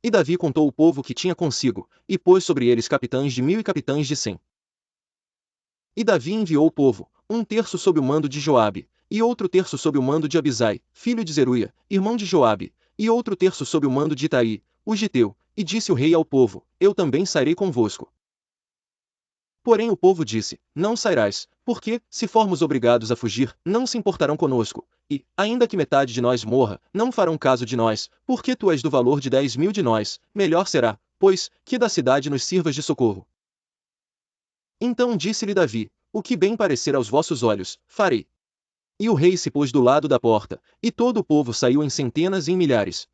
E Davi contou o povo que tinha consigo, e pôs sobre eles capitães de 1000 e capitães de 100. E Davi enviou o povo, um terço sob o mando de Joabe, e outro terço sob o mando de Abisai, filho de Zeruia, irmão de Joabe, e outro terço sob o mando de Itaí, o giteu, e disse o rei ao povo: Eu também sairei convosco. Porém o povo disse: Não sairás, porque, se formos obrigados a fugir, não se importarão conosco, e, ainda que metade de nós morra, não farão caso de nós, porque tu és do valor de 10.000 de nós, melhor será, pois, que da cidade nos sirvas de socorro. Então disse-lhe Davi: O que bem parecer aos vossos olhos, farei. E o rei se pôs do lado da porta, e todo o povo saiu em centenas e em milhares.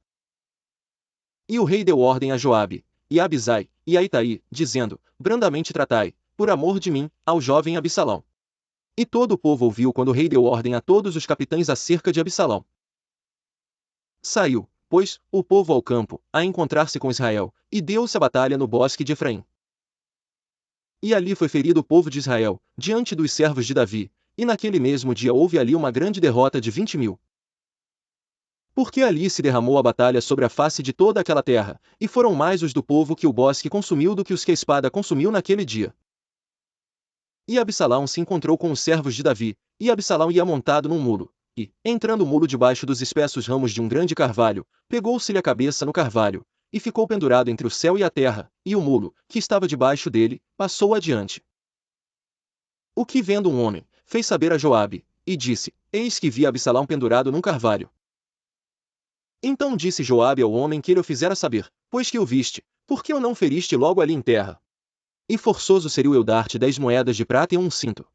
E o rei deu ordem a Joabe, e a Abisai, e a Itaí, dizendo: Brandamente tratai, por amor de mim, ao jovem Absalão. E todo o povo ouviu quando o rei deu ordem a todos os capitães acerca de Absalão. Saiu, pois, o povo ao campo, a encontrar-se com Israel, e deu-se a batalha no bosque de Efraim. E ali foi ferido o povo de Israel, diante dos servos de Davi, e naquele mesmo dia houve ali uma grande derrota de 20.000. Porque ali se derramou a batalha sobre a face de toda aquela terra, e foram mais os do povo que o bosque consumiu do que os que a espada consumiu naquele dia. E Absalão se encontrou com os servos de Davi, e Absalão ia montado num mulo, e, entrando o mulo debaixo dos espessos ramos de um grande carvalho, pegou-se-lhe a cabeça no carvalho, e ficou pendurado entre o céu e a terra, e o mulo, que estava debaixo dele, passou adiante. O que vendo um homem, fez saber a Joabe, e disse: Eis que vi Absalão pendurado num carvalho. Então disse Joabe ao homem que ele o fizera saber: Pois que o viste, por que o não feriste logo ali em terra? E forçoso seria eu dar-te 10 moedas de prata e um cinto.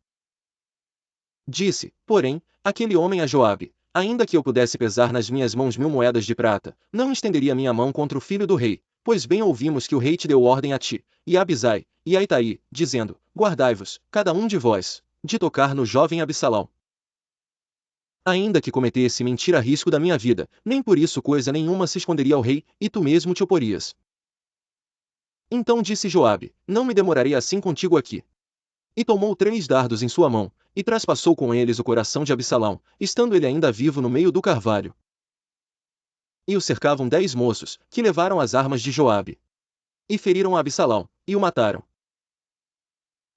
Disse, porém, aquele homem a Joabe: Ainda que eu pudesse pesar nas minhas mãos 1000 moedas de prata, não estenderia minha mão contra o filho do rei, pois bem ouvimos que o rei te deu ordem a ti, e a Abisai, e a Itaí, dizendo: Guardai-vos, cada um de vós, de tocar no jovem Absalão. Ainda que cometesse mentira a risco da minha vida, nem por isso coisa nenhuma se esconderia ao rei, e tu mesmo te oporias. Então disse Joabe: Não me demorarei assim contigo aqui. E tomou 3 dardos em sua mão, e traspassou com eles o coração de Absalão, estando ele ainda vivo no meio do carvalho. E o cercavam 10 moços, que levaram as armas de Joabe. E feriram Absalão, e o mataram.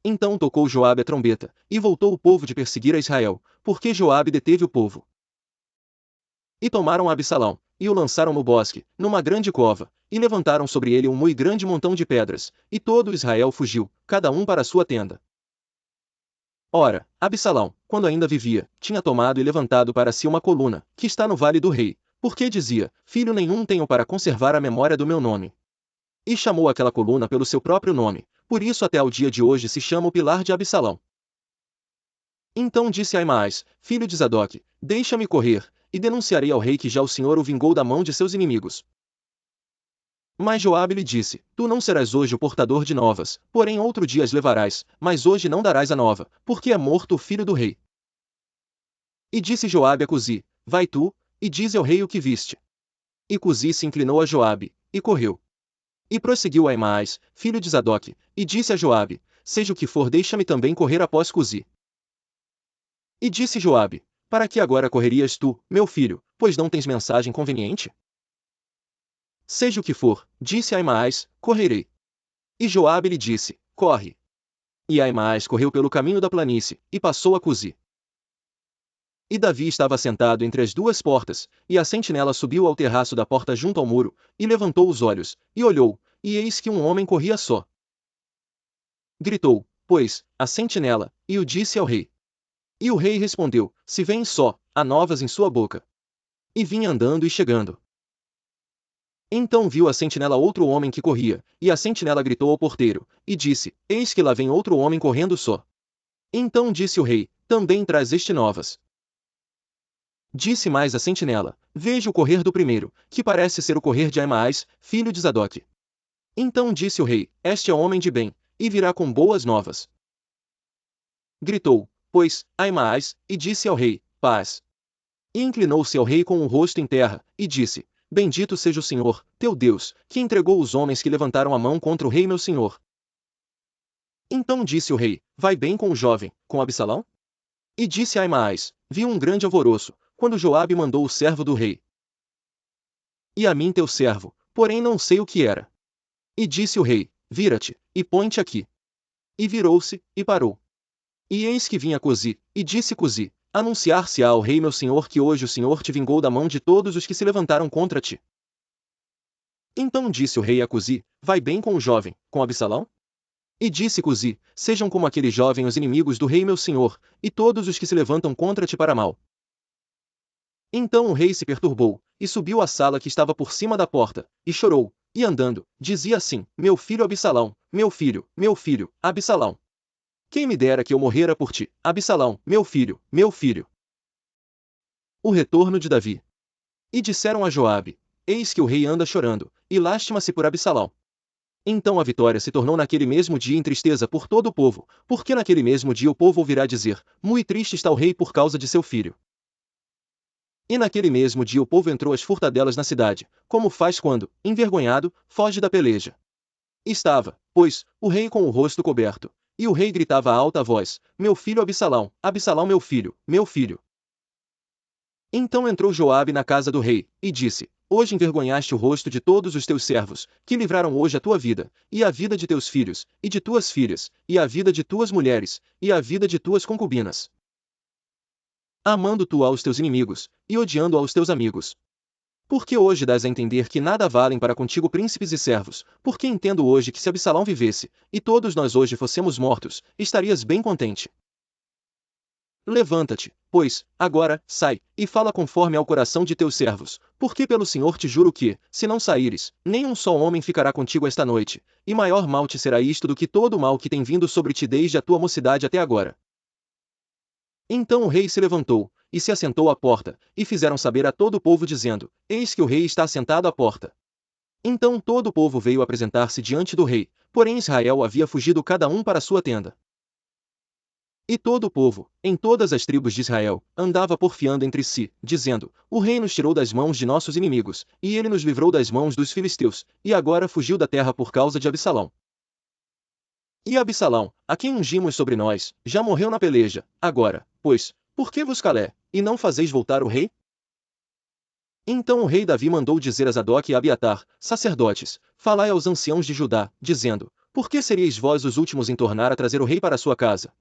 Então tocou Joabe a trombeta, e voltou o povo de perseguir a Israel, porque Joabe deteve o povo. E tomaram Absalão, e o lançaram no bosque, numa grande cova, e levantaram sobre ele um muito grande montão de pedras, e todo Israel fugiu, cada um para sua tenda. Ora, Absalão, quando ainda vivia, tinha tomado e levantado para si uma coluna, que está no vale do rei, porque dizia: Filho nenhum tenho para conservar a memória do meu nome. E chamou aquela coluna pelo seu próprio nome, por isso até ao dia de hoje se chama o Pilar de Absalão. Então disse Aimaas, filho de Zadoque: Deixa-me correr, e denunciarei ao rei que já o Senhor o vingou da mão de seus inimigos. Mas Joabe lhe disse: Tu não serás hoje o portador de novas, porém outro dia as levarás, mas hoje não darás a nova, porque é morto o filho do rei. E disse Joabe a Cusi: Vai tu, e dize ao rei o que viste. E Cusi se inclinou a Joabe, e correu. E prosseguiu Aimaas, filho de Zadoque, e disse a Joabe: Seja o que for, deixa-me também correr após Cusi. E disse Joabe: Para que agora correrias tu, meu filho, pois não tens mensagem conveniente? Seja o que for, disse Aimaas, correrei. E Joabe lhe disse: Corre. E Aimaas correu pelo caminho da planície, e passou a Cusi. E Davi estava sentado entre as 2 portas, e a sentinela subiu ao terraço da porta junto ao muro, e levantou os olhos, e olhou, e eis que um homem corria só. Gritou, pois, a sentinela, e o disse ao rei. E o rei respondeu: Se vem só, há novas em sua boca. E vinha andando e chegando. Então viu a sentinela outro homem que corria, e a sentinela gritou ao porteiro, e disse: Eis que lá vem outro homem correndo só. Então disse o rei: Também traz este novas. Disse mais a sentinela: Veja o correr do primeiro, que parece ser o correr de Aimaas, filho de Zadoque. Então disse o rei: Este é homem de bem, e virá com boas novas. Gritou, pois, Aimaas, e disse ao rei: Paz. E inclinou-se ao rei com o rosto em terra, e disse: Bendito seja o Senhor, teu Deus, que entregou os homens que levantaram a mão contra o rei meu senhor. Então disse o rei: Vai bem com o jovem, com Absalão? E disse Aimaas: Vi um grande alvoroço, quando Joabe mandou o servo do rei. E a mim teu servo, porém não sei o que era. E disse o rei, vira-te, e põe-te aqui. E virou-se, e parou. E eis que vinha Cusi, e disse Cusi, anunciar-se-á ao rei meu senhor que hoje o Senhor te vingou da mão de todos os que se levantaram contra ti. Então disse o rei a Cusi, vai bem com o jovem, com Absalão? E disse Cusi, sejam como aquele jovem os inimigos do rei meu senhor, e todos os que se levantam contra ti para mal. Então o rei se perturbou, e subiu à sala que estava por cima da porta, e chorou, e andando, dizia assim, meu filho Absalão, meu filho, Absalão. Quem me dera que eu morrera por ti, Absalão, meu filho, meu filho. O retorno de Davi. E disseram a Joabe, eis que o rei anda chorando, e lástima-se por Absalão. Então a vitória se tornou naquele mesmo dia em tristeza por todo o povo, porque naquele mesmo dia o povo ouvirá dizer, muito triste está o rei por causa de seu filho. E naquele mesmo dia o povo entrou às furtadelas na cidade, como faz quando, envergonhado, foge da peleja. Estava, pois, o rei com o rosto coberto, e o rei gritava a alta voz, meu filho Absalão, Absalão meu filho, meu filho. Então entrou Joabe na casa do rei, e disse, hoje envergonhaste o rosto de todos os teus servos, que livraram hoje a tua vida, e a vida de teus filhos, e de tuas filhas, e a vida de tuas mulheres, e a vida de tuas concubinas. Amando tu aos teus inimigos, e odiando aos teus amigos. Porque hoje dás a entender que nada valem para contigo príncipes e servos, porque entendo hoje que se Absalão vivesse, e todos nós hoje fossemos mortos, estarias bem contente. Levanta-te, pois, agora, sai, e fala conforme ao coração de teus servos, porque pelo Senhor te juro que, se não saíres, nem um só homem ficará contigo esta noite, e maior mal te será isto do que todo o mal que tem vindo sobre ti desde a tua mocidade até agora. Então o rei se levantou, e se assentou à porta, e fizeram saber a todo o povo dizendo, eis que o rei está assentado à porta. Então todo o povo veio apresentar-se diante do rei, porém Israel havia fugido cada um para sua tenda. E todo o povo, em todas as tribos de Israel, andava porfiando entre si, dizendo, o rei nos tirou das mãos de nossos inimigos, e ele nos livrou das mãos dos filisteus, e agora fugiu da terra por causa de Absalão. E Absalão, a quem ungimos sobre nós, já morreu na peleja, agora, pois, por que vos calé, e não fazeis voltar o rei? Então o rei Davi mandou dizer a Zadok e a Abiatar, sacerdotes, falai aos anciãos de Judá, dizendo, por que seríeis vós os últimos em tornar a trazer o rei para a sua casa?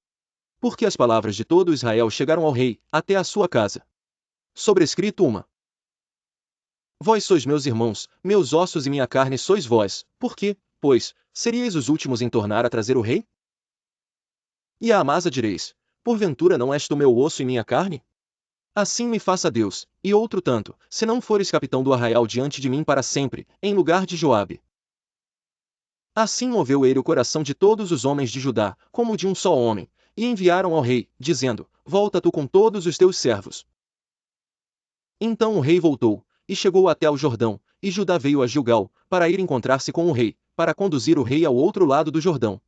Porque as palavras de todo Israel chegaram ao rei, até a sua casa. Sobrescrito uma. Vós sois meus irmãos, meus ossos e minha carne sois vós, por que, pois, seríeis os últimos em tornar a trazer o rei? E a Amasa direis, porventura não és tu meu osso e minha carne? Assim me faça Deus, e outro tanto, se não fores capitão do arraial diante de mim para sempre, em lugar de Joabe. Assim moveu ele o coração de todos os homens de Judá, como de um só homem, e enviaram ao rei, dizendo, volta tu com todos os teus servos. Então o rei voltou, e chegou até ao Jordão, e Judá veio a Gilgal, para ir encontrar-se com o rei, para conduzir o rei ao outro lado do Jordão.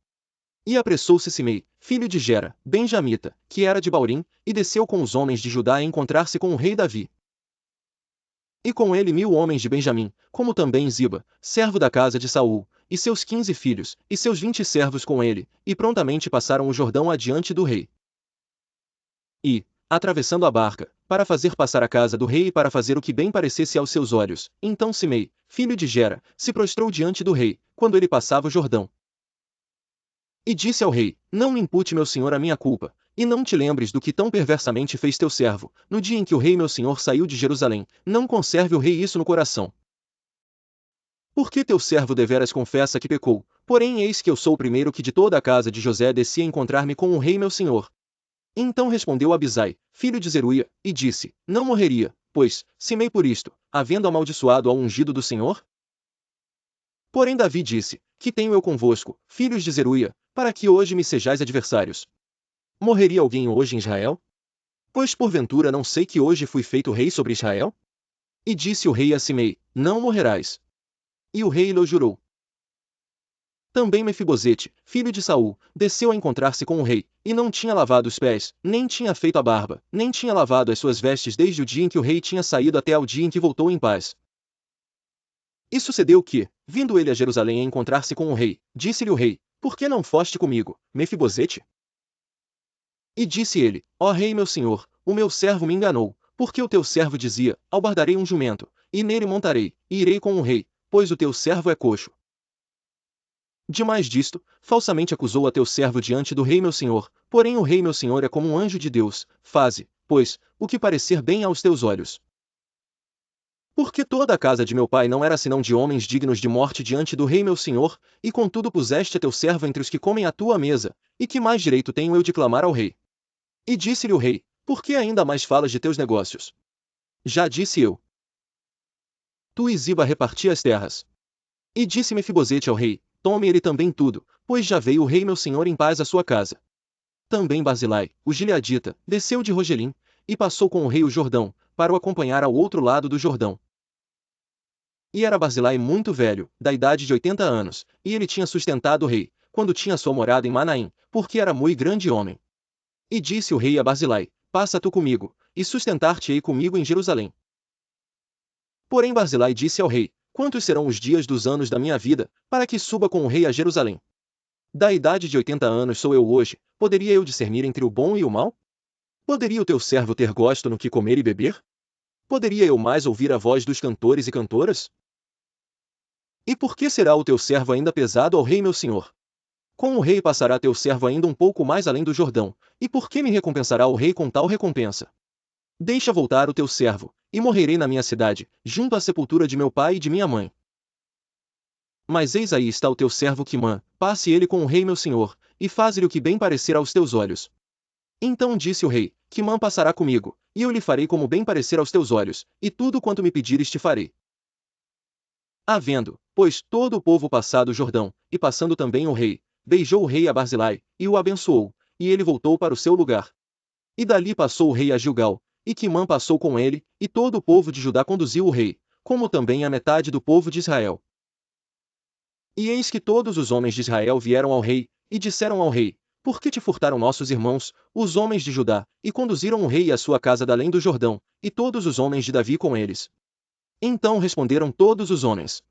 E apressou-se Simei, filho de Gera, benjamita, que era de Baurim, e desceu com os homens de Judá a encontrar-se com o rei Davi. E com ele 1000 homens de Benjamim, como também Ziba, servo da casa de Saul, e seus 15 filhos, e seus 20 servos com ele, e prontamente passaram o Jordão adiante do rei. E, atravessando a barca, para fazer passar a casa do rei e para fazer o que bem parecesse aos seus olhos, então Simei, filho de Gera, se prostrou diante do rei, quando ele passava o Jordão. E disse ao rei, não me impute meu senhor a minha culpa, e não te lembres do que tão perversamente fez teu servo, no dia em que o rei meu senhor saiu de Jerusalém, não conserve o rei isso no coração. Porque teu servo deveras confessa que pecou, porém eis que eu sou o primeiro que de toda a casa de José desci a encontrar-me com o rei meu senhor. Então respondeu Abisai, filho de Zeruia, e disse, não morreria, pois, Simei por isto, havendo amaldiçoado ao ungido do Senhor? Porém Davi disse, que tenho eu convosco, filhos de Zeruia, para que hoje me sejais adversários? Morreria alguém hoje em Israel? Pois porventura não sei que hoje fui feito rei sobre Israel? E disse o rei a Simei, não morrerás. E o rei lhe jurou. Também Mefibosete, filho de Saul, desceu a encontrar-se com o rei, e não tinha lavado os pés, nem tinha feito a barba, nem tinha lavado as suas vestes desde o dia em que o rei tinha saído até ao dia em que voltou em paz. E sucedeu que, vindo ele a Jerusalém a encontrar-se com o rei, disse-lhe o rei, por que não foste comigo, Mefibosete? E disse ele, ó rei meu senhor, o meu servo me enganou, porque o teu servo dizia, albardarei um jumento, e nele montarei, e irei com o rei, pois o teu servo é coxo. Demais disto, falsamente acusou a teu servo diante do rei meu senhor, porém o rei meu senhor é como um anjo de Deus, faze, pois, o que parecer bem aos teus olhos. Porque toda a casa de meu pai não era senão de homens dignos de morte diante do rei meu senhor, e contudo puseste a teu servo entre os que comem à tua mesa, e que mais direito tenho eu de clamar ao rei? E disse-lhe o rei, por que ainda mais falas de teus negócios? Já disse eu. Tu e Ziba reparti as terras. E disse Mefibosete ao rei, tome ele também tudo, pois já veio o rei meu senhor em paz à sua casa. Também Barzilai, o gileadita, desceu de Rogelim, e passou com o rei o Jordão, para o acompanhar ao outro lado do Jordão. E era Barzilai muito velho, da idade de 80 anos, e ele tinha sustentado o rei, quando tinha sua morada em Manaim, porque era muito grande homem. E disse o rei a Barzilai, passa tu comigo, e sustentar-te-ei comigo em Jerusalém. Porém Barzilai disse ao rei, quantos serão os dias dos anos da minha vida, para que suba com o rei a Jerusalém? Da idade de 80 anos sou eu hoje, poderia eu discernir entre o bom e o mal? Poderia o teu servo ter gosto no que comer e beber? Poderia eu mais ouvir a voz dos cantores e cantoras? E por que será o teu servo ainda pesado ao rei meu senhor? Com o rei passará teu servo ainda um pouco mais além do Jordão, e por que me recompensará o rei com tal recompensa? Deixa voltar o teu servo, e morrerei na minha cidade, junto à sepultura de meu pai e de minha mãe. Mas eis aí está o teu servo Quimã, passe ele com o rei meu senhor, e faze-lhe o que bem parecer aos teus olhos. Então disse o rei, Quimã passará comigo, e eu lhe farei como bem parecer aos teus olhos, e tudo quanto me pedires te farei. Havendo, pois, todo o povo passado o Jordão, e passando também o rei, beijou o rei a Barzilai, e o abençoou, e ele voltou para o seu lugar. E dali passou o rei a Gilgal, e Quimã passou com ele, e todo o povo de Judá conduziu o rei, como também a metade do povo de Israel. E eis que todos os homens de Israel vieram ao rei, e disseram ao rei, por que te furtaram nossos irmãos, os homens de Judá, e conduziram o rei e a sua casa da além do Jordão, e todos os homens de Davi com eles? Então responderam todos os homens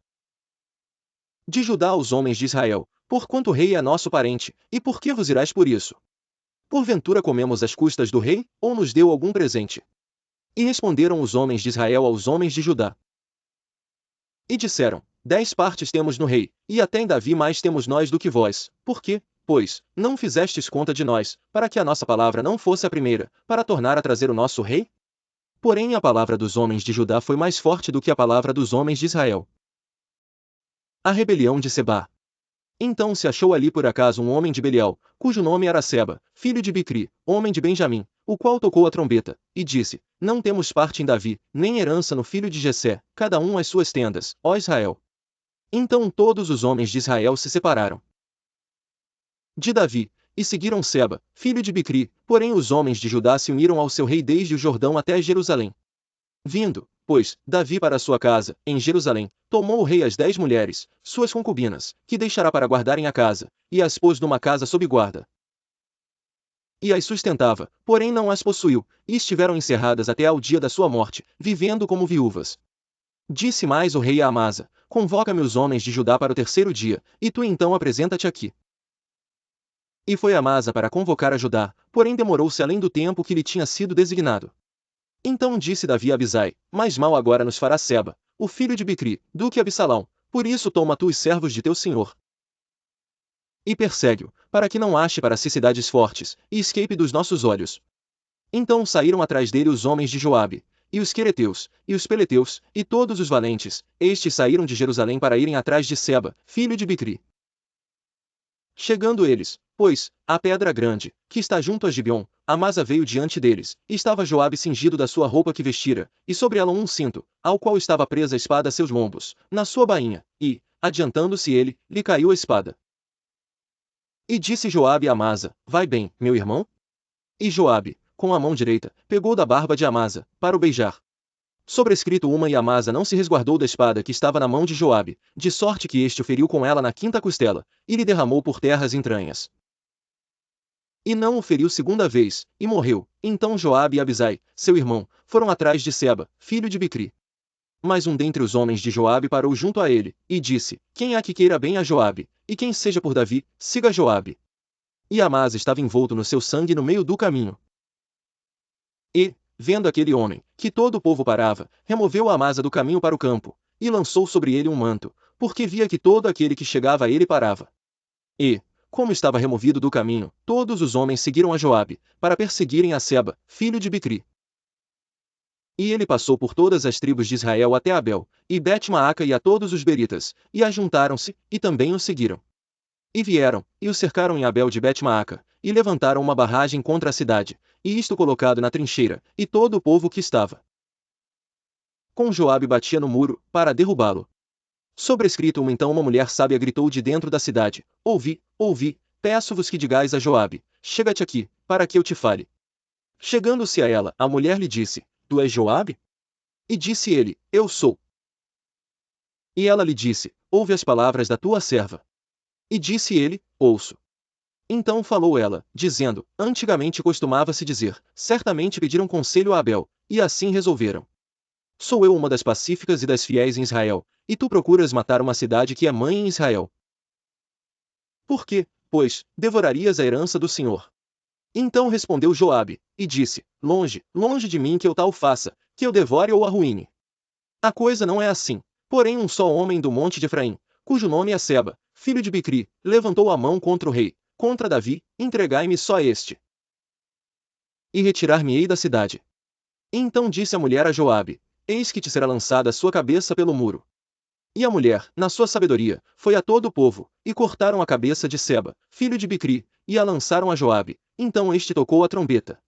de Judá aos homens de Israel, porquanto o rei é nosso parente, e por que vos irás por isso? Porventura comemos às custas do rei, ou nos deu algum presente? E responderam os homens de Israel aos homens de Judá. E disseram, 10 partes temos no rei, e até em Davi mais temos nós do que vós, por quê, pois, não fizestes conta de nós, para que a nossa palavra não fosse a primeira, para tornar a trazer o nosso rei? Porém a palavra dos homens de Judá foi mais forte do que a palavra dos homens de Israel. A rebelião de Seba. Então se achou ali por acaso um homem de Belial, cujo nome era Seba, filho de Bicri, homem de Benjamim, o qual tocou a trombeta, e disse, não temos parte em Davi, nem herança no filho de Jessé, cada um às suas tendas, ó Israel. Então todos os homens de Israel se separaram de Davi, e seguiram Seba, filho de Bicri, porém os homens de Judá se uniram ao seu rei desde o Jordão até Jerusalém. Vindo, pois, Davi para sua casa, em Jerusalém, tomou o rei as 10 mulheres, suas concubinas, que deixará para guardarem a casa, e as pôs numa casa sob guarda. E as sustentava, porém não as possuiu, e estiveram encerradas até ao dia da sua morte, vivendo como viúvas. Disse mais o rei a Amasa, convoca-me os homens de Judá para o terceiro dia, e tu então apresenta-te aqui. E foi Amasa para convocar a Judá, porém demorou-se além do tempo que lhe tinha sido designado. Então disse Davi a Abisai, mais mal agora nos fará Seba, o filho de Bicri, do que Absalão, por isso toma tu os servos de teu senhor. E persegue-o, para que não ache para si cidades fortes, e escape dos nossos olhos. Então saíram atrás dele os homens de Joabe, e os quereteus, e os peleteus, e todos os valentes, estes saíram de Jerusalém para irem atrás de Seba, filho de Bicri. Chegando eles, pois, à pedra grande, que está junto a Gibeon, Amasa veio diante deles, e estava Joabe cingido da sua roupa que vestira, e sobre ela um cinto, ao qual estava presa a espada a seus lombos, na sua bainha, e, adiantando-se ele, lhe caiu a espada. E disse Joabe a Amasa, vai bem, meu irmão? E Joabe, com a mão direita, pegou da barba de Amasa, para o beijar. Sobrescrito uma e Amasa não se resguardou da espada que estava na mão de Joabe, de sorte que este o feriu com ela na quinta costela, e lhe derramou por terra as entranhas. E não o feriu segunda vez, e morreu. Então Joabe e Abisai, seu irmão, foram atrás de Seba, filho de Bicri. Mas um dentre os homens de Joabe parou junto a ele, e disse, quem há que queira bem a Joabe, e quem seja por Davi, siga Joabe. E Amasa estava envolto no seu sangue no meio do caminho. E, vendo aquele homem, que todo o povo parava, removeu a Amasa do caminho para o campo, e lançou sobre ele um manto, porque via que todo aquele que chegava a ele parava. E, como estava removido do caminho, todos os homens seguiram a Joabe, para perseguirem a Seba, filho de Bicri. E ele passou por todas as tribos de Israel até Abel, e Bet-Maaca e a todos os beritas, e ajuntaram-se, e também o seguiram. E vieram, e o cercaram em Abel de Bet-Maaca, e levantaram uma barragem contra a cidade, e isto colocado na trincheira, e todo o povo que estava com Joabe batia no muro, para derrubá-lo. Sobrescrito então uma mulher sábia gritou de dentro da cidade, ouvi, ouvi, peço-vos que digais a Joabe, chega-te aqui, para que eu te fale. Chegando-se a ela, a mulher lhe disse, tu és Joabe? E disse ele, eu sou. E ela lhe disse, ouve as palavras da tua serva. E disse ele, ouço. Então falou ela, dizendo, antigamente costumava-se dizer, certamente pediram conselho a Abel, e assim resolveram. Sou eu uma das pacíficas e das fiéis em Israel, e tu procuras matar uma cidade que é mãe em Israel. Por quê, pois, devorarias a herança do Senhor? Então respondeu Joabe, e disse, longe, longe de mim que eu tal faça, que eu devore ou arruíne. A coisa não é assim, porém um só homem do monte de Efraim, cujo nome é Seba, filho de Bicri, levantou a mão contra o rei, contra Davi, entregai-me só este. E retirar-me-ei da cidade. Então disse a mulher a Joabe, eis que te será lançada a sua cabeça pelo muro. E a mulher, na sua sabedoria, foi a todo o povo, e cortaram a cabeça de Seba, filho de Bicri, e a lançaram a Joabe, então este tocou a trombeta.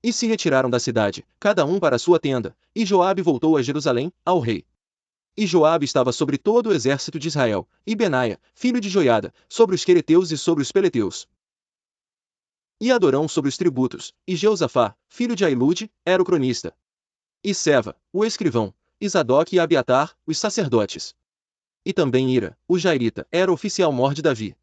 E se retiraram da cidade, cada um para a sua tenda, e Joabe voltou a Jerusalém, ao rei. E Joabe estava sobre todo o exército de Israel, e Benaia, filho de Joiada, sobre os quereteus e sobre os peleteus. E Adorão sobre os tributos, e Jeosafá, filho de Ailude, era o cronista. E Seva, o escrivão, e Zadoque e Abiatar, os sacerdotes. E também Ira, o jairita, era o oficial-mor de Davi.